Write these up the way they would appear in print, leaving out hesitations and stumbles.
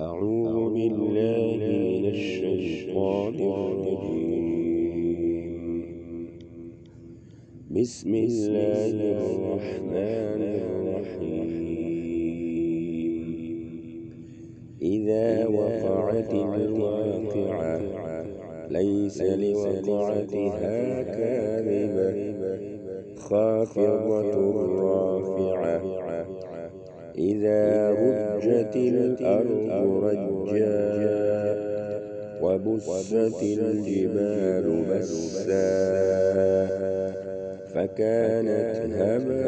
أعوذ بالله من الشيطان الرجيم. بسم الله الرحمن الرحيم. إذا وقعت الواقعة ليس لوقعتها كاذبة خافضة رافعة إذا رجت الأرض رجا وبست الجبال بسا فكانت هباء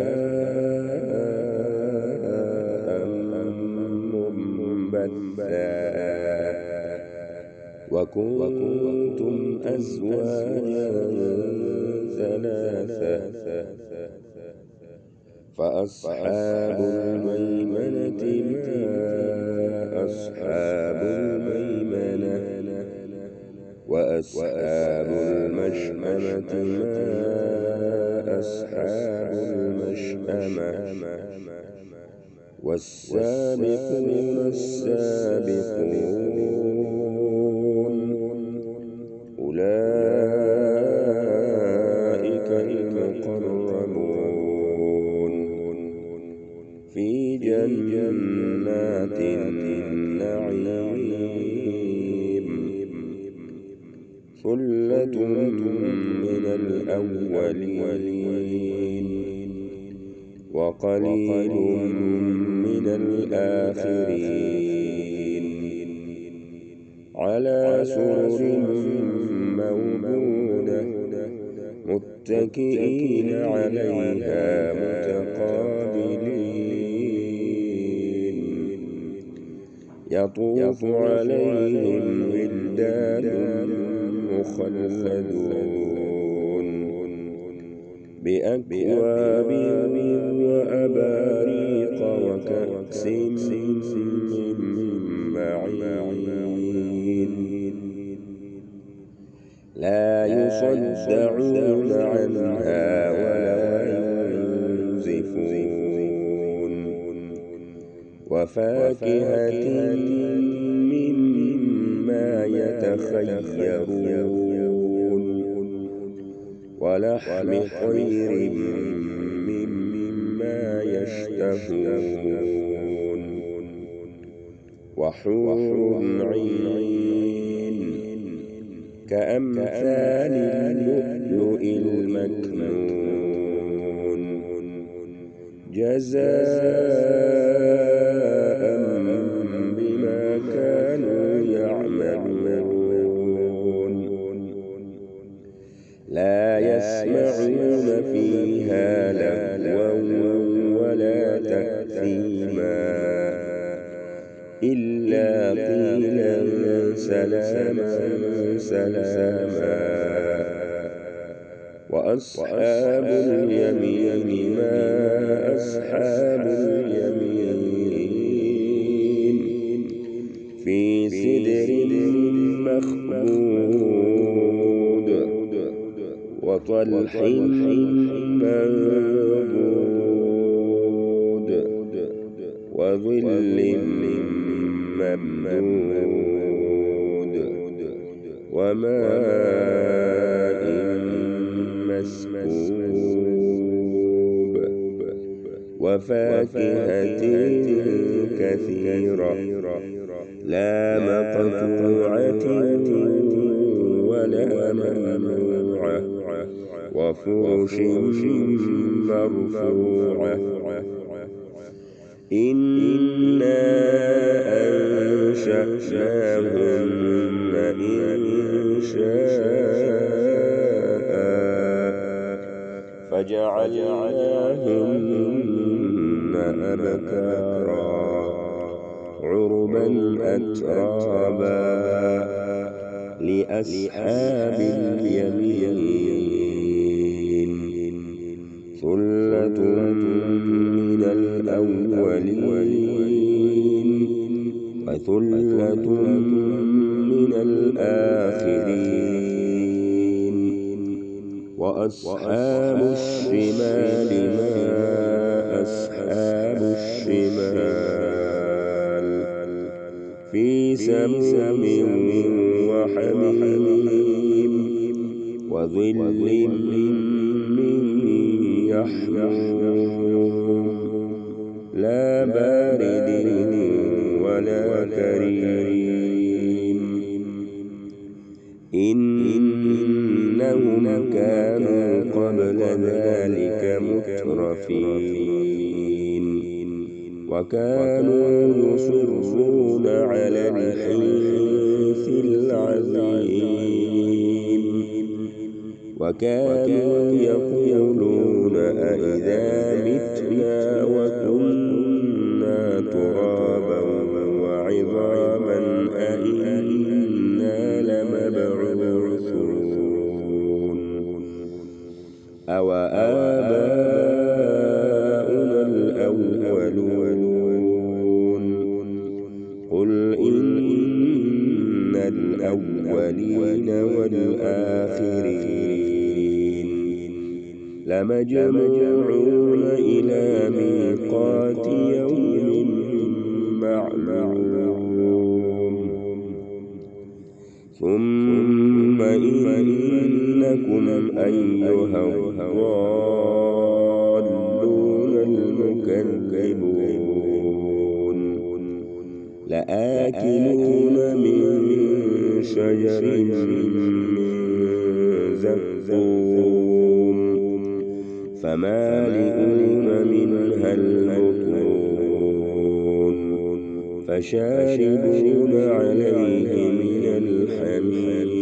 منبثا وكنتم أزواجا ثلاثة فأصحاب الميمنة ما أصحاب الميمنة وأصحاب المشأمة ما أصحاب المشأمة والسابقون السابقون أولئك المقربون في جنات النعيم ثلة من الأولين وقليل من الآخرين على سرر موضونة متكئين عليها متقابلين يطوف عليهم ولدان مخلدون بأكواب وأباريق وكأس من معين لا يصدعون عنها ولا ينزفون وفاكهة مما يتخيرون ولحم طير مما يشتهون وحور عين كأمثال اللؤلؤ المكنون جزاء بما كانوا يعملون لا يسمعون فيها لغوا ولا تأثيما إلا قيلا سلاما سلاما وأصحاب اليمين ما أصحاب اليمين في سدر مخضود وطلح منضود وظل ممدود وماء مسكوب وفاكهة كثيرة لا مقطوعة ولا ممنوعة وفرش مرفوعة إنا أنشأناهن إنشاء فجعلناهن أبكارا عربا أترابا لأصحاب اليمين ثلة من الأولين وثلة من الآخرين وأصحاب الشمال ما أصحاب الشمال في سموم وحميم وظل من يحموم لا بارد ولا كريم إنهم كانوا قبل ذلك مترفين وكانوا يصرون على الحنث العظيم وكانوا يقولون أئذا متنا وكنا ترابا وعظاما أئنا لمبعوثون أو آباؤنا الأولون قل إن الأولين والآخرين لمجموعون إلى ميقات يوم معلوم ثم إنكم أيها الضالون المكذبون لآكلون من شجر من زقوم فمالئون منها البطون فشاربون عليه من الحميم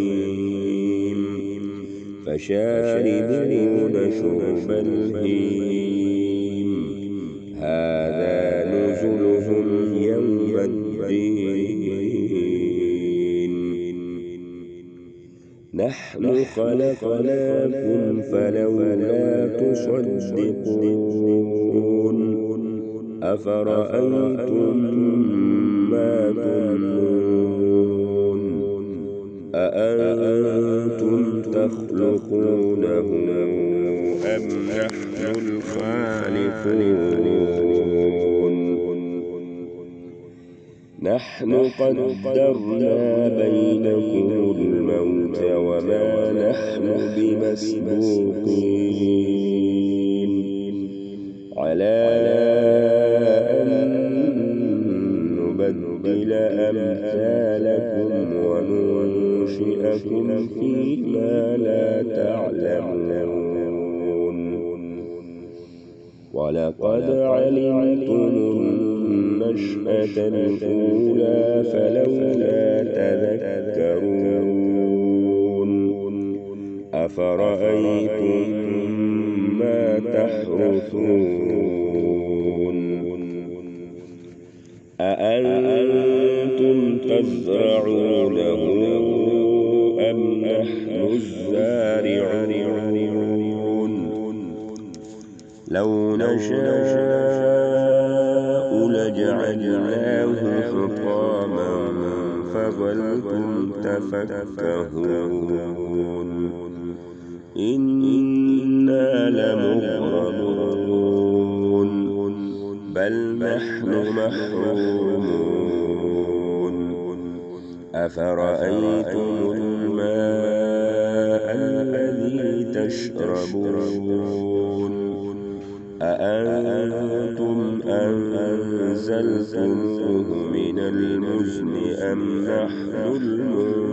فشاربون شرب الهيم هذا نزلهم يوم الدين نحن خلقناكم فلولا تصدقون أفرأيتم ما تمنون أأنتم تخلقونه أم نحن الخالقون نحن قدرنا بينكم الموت وما نحن بمسبوقين على أن نبدل أمثالكم وننشئكم فيما لا تعلمون ولقد علمتم النشأة الأولى فلولا تذكرون أفرأيتم ما تحرثون أأنتم تزرعونه أم نحن الزارعون لو نشاء لجعلناه حطاما فظلتم تفكهون إنا لمغرمون بل نحن محرومون أفرأيتم الماء الذي تشربون أأنتم أنزلتموه من المزن أم نحن المنزلون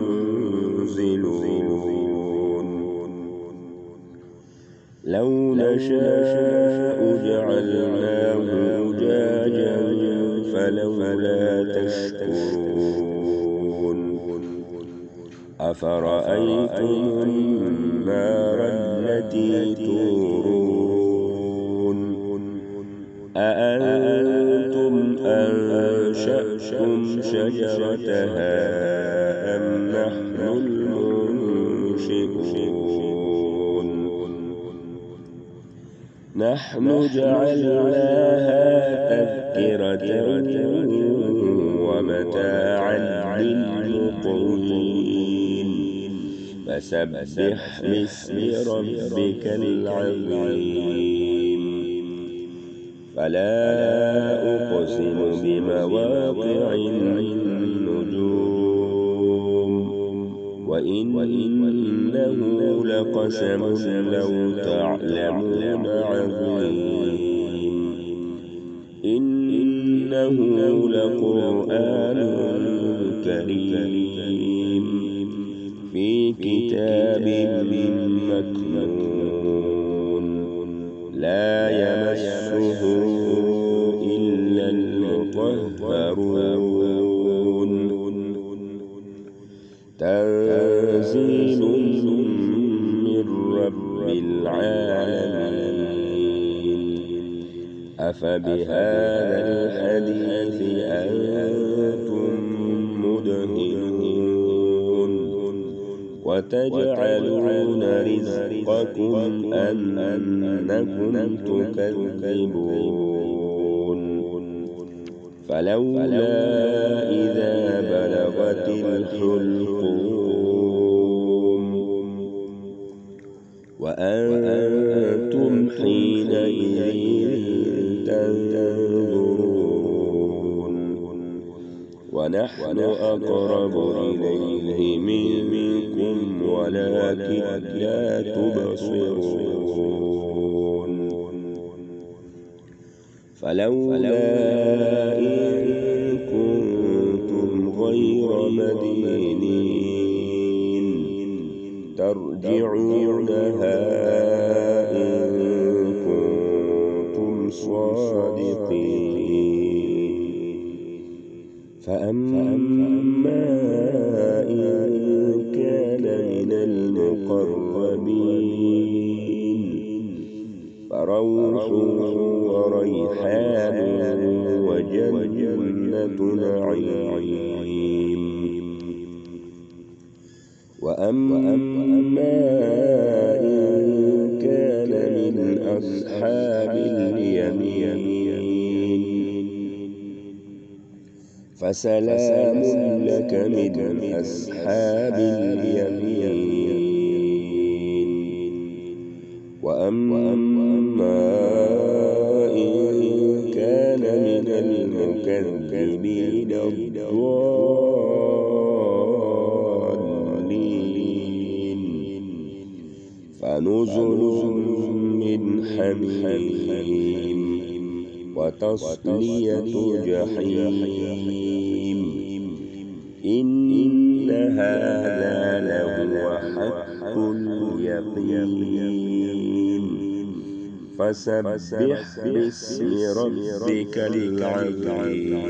لو نشاء جعلناه أجاجا فلولا تشكرون أفرأيتم النار التي تورون أأنتم أنشأتم شجرتها أم نحن المنشئون نحن جعلناها تذكرة ومتاعا للمقوين فسبح باسم ربك العظيم فلا أقسم بمواقع النجوم وإنه لقسم لو تعلمون عظيم إنه لقرآن كريم في كتاب مكنون لا يمسه إلا المطهرون تنزيل من رب العالمين أفبهذا الحديث أنتم مدهنون وتجعلون رزقكم أنكم تكذبون فلولا إذا بلغت الحلقوم وأنتم حينئذ تنظرون ونحن أقرب إليه منكم ولكن لا تبصرون فلولا إن كنتم غير مدينين ترجعونها إن كنتم صادقين فأما إن كان من المقربين فروح وريحان وجنة نعيم وأما إن كان من أصحاب اليمين فسلام لك من أصحاب اليمين وأما إن كان من المكذبين الضالين فنزل من حميم وتصلية جحيم إن هذا لهو حق اليقين فسبح باسم ربك العظيم.